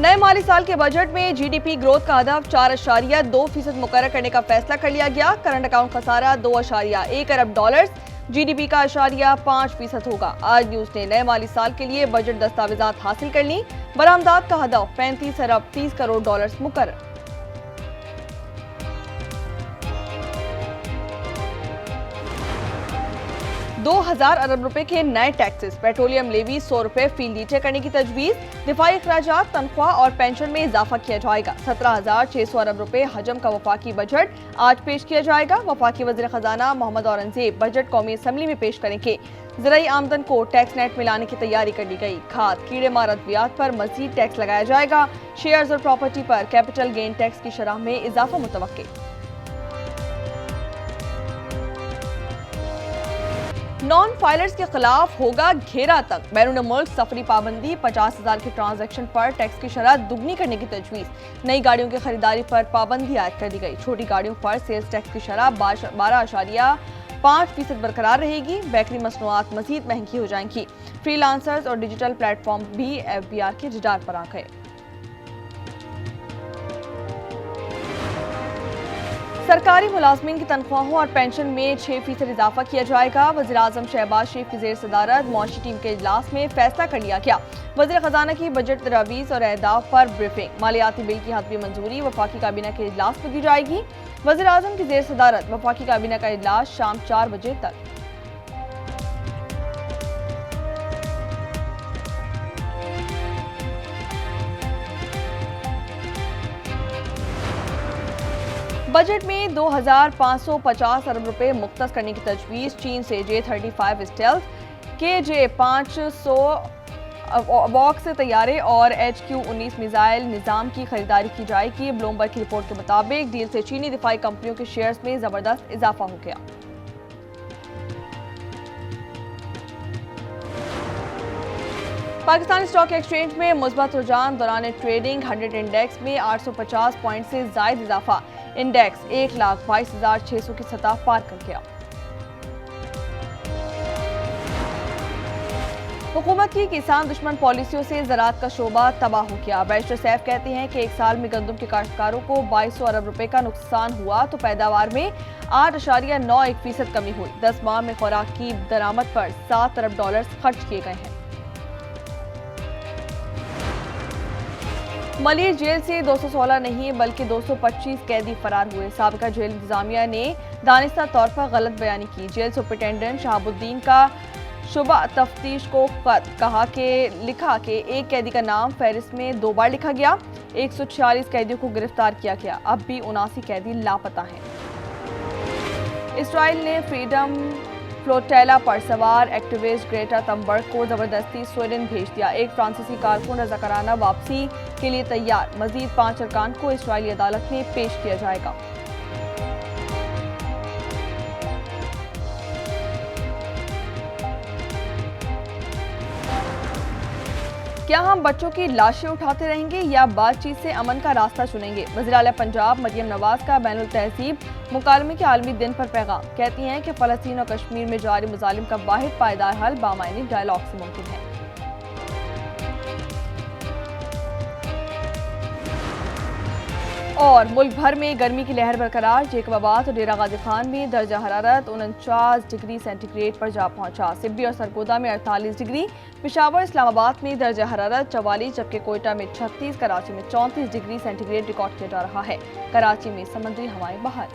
नए माली साल के बजट में जीडीपी ग्रोथ का हदफ 4.2% मुकर्रर करने का फैसला कर लिया गया। करंट अकाउंट खसारा $2.1 अरब, जीडीपी का 5% होगा। आज न्यूज ने नए माली साल के लिए बजट दस्तावेजात हासिल कर ली। बरामदात का हदफ $35 अरब 30 करोड़ मुकर्रर। 2000 अरब रुपए के नए टैक्सेस, पेट्रोलियम लेवी 100 रुपए फी लीटर करने की तजवीज। दिफाई अखराजात, तनख्वाह और पेंशन में इजाफा किया जाएगा। 17,600 अरब रुपए हजम का वफाकी बजट आज पेश किया जाएगा। वफाकी वज़ीर खजाना मोहम्मद औरंगजेब बजट कौमी असम्बली में पेश करेंगे। ज़राई आमदन को टैक्स नेट में लाने की तैयारी कर ली गई। खाद, कीड़े मार अद्वियात पर मजीद टैक्स लगाया जाएगा। शेयर्स और प्रॉपर्टी पर कैपिटल गेन टैक्स की शरह में इजाफा मुतवक्के। नॉन फाइलर्स के खिलाफ होगा घेरा तंग। बैरून मुल्क सफरी पाबंदी, 50,000 के ट्रांजैक्शन पर टैक्स की शरह दुगनी करने की तजवीज़। नई गाड़ियों की खरीदारी पर पाबंदी आयद कर दी गई। छोटी गाड़ियों पर सेल्स टैक्स की शरह 12.5% बरकरार रहेगी। बेकरी मसनूआत मजीद महंगी हो जाएंगी। फ्रीलांसर्स और डिजिटल प्लेटफॉर्म भी FBR के रडार पर आ गए। सरकारी मुलाजमीन की तनख्वाहों और पेंशन में 6% इजाफा किया जाएगा। वज़ीर आज़म शहबाज शरीफ की ज़ेर सदारत मौशी टीम के इजलास में फैसला कर लिया गया। वज़ीर खजाना की बजट तजावीज़ और अहदाफ पर ब्रीफिंग। मालियाती बिल की हतमी मंजूरी वफाकी काबीना के इजलास में दी जाएगी। वज़ीर आज़म की ज़ेर सदारत वफाकी काबीना का इजलास शाम 4 बजे तक। बजट में 2,550 अरब रुपए मुख्तस करने की तजवीज़। चीन से J-35 स्टेल्थ, KJ-500 वॉक्स तैयारे और HQ-19 मिसाइल निज़ाम की खरीदारी की जाएगी। ब्लूमबर्ग की रिपोर्ट के मुताबिक डील से चीनी दिफाई कंपनियों के शेयर्स में जबरदस्त इजाफा हो गया। पाकिस्तान स्टॉक एक्सचेंज में मुस्बत रुझान दौरान ट्रेडिंग। 100 इंडेक्स में 850 पॉइंट से जायद इजाफा। इंडेक्स 1,22,600 की सतह पार कर गया। हुकूमत की किसान दुश्मन पॉलिसियों से ज़राअत का शोबा तबाह हो गया। बैरिस्टर सैफ कहते हैं कि एक साल में गंदम के काश्तकारों को 2200 अरब रुपए का नुकसान हुआ तो पैदावार में 8.91% कमी हुई। 10 माह में खुराक की दरामद पर $7 अरब खर्च किए गए हैं। मलिर जेल से 216 नहीं बल्कि 225 कैदी फरार हुए। साबिका जेल इंतजामिया ने दानिस्ता तौर पर गलत बयानी की। जेल सुपरिटेंडेंट शहाबुद्दीन का शुबा तफ्तीश को खत लिखा कि एक कैदी का नाम फहरिस्त में 2 बार लिखा गया। 146 कैदियों को गिरफ्तार किया गया। अब भी 79 कैदी लापता हैं। इसराइल ने फ्रीडम फ्लोटेला पर सवार एक्टिविस्ट ग्रेटा थनबर्ग को जबरदस्ती स्वीडन भेज दिया। एक फ्रांसीसी कारकुन रज़ाकाराना वापसी के लिए तैयार। मजीद 5 अरकान को इसराइली अदालत में पेश किया जाएगा। क्या हम बच्चों की लाशें उठाते रहेंगे या बातचीत से अमन का रास्ता चुनेंगे? वज़ीर आला पंजाब मरियम नवाज का बैनुल तहज़ीब मुकालमे के आलमी दिन पर पैगाम। कहती हैं कि फ़लस्तीन और कश्मीर में जारी मुज़ालिम का वाहिद पायदार हल बामायनी डायलॉग से मुमकिन है। और मुल्क भर में गर्मी की लहर बरकरार। जेकबाबाद और डेरा गाजी खान में दर्जा हरारत 49 डिग्री सेंटीग्रेड पर जा पहुंचा। सिब्बी और सरगोदा में 48 डिग्री, पेशावर इस्लामाबाद में दर्जा हरारत 44, जबकि कोयटा में 36, कराची में 34 डिग्री सेंटीग्रेड रिकॉर्ड किया जा रहा है। कराची में समुद्री हवाएं बहार।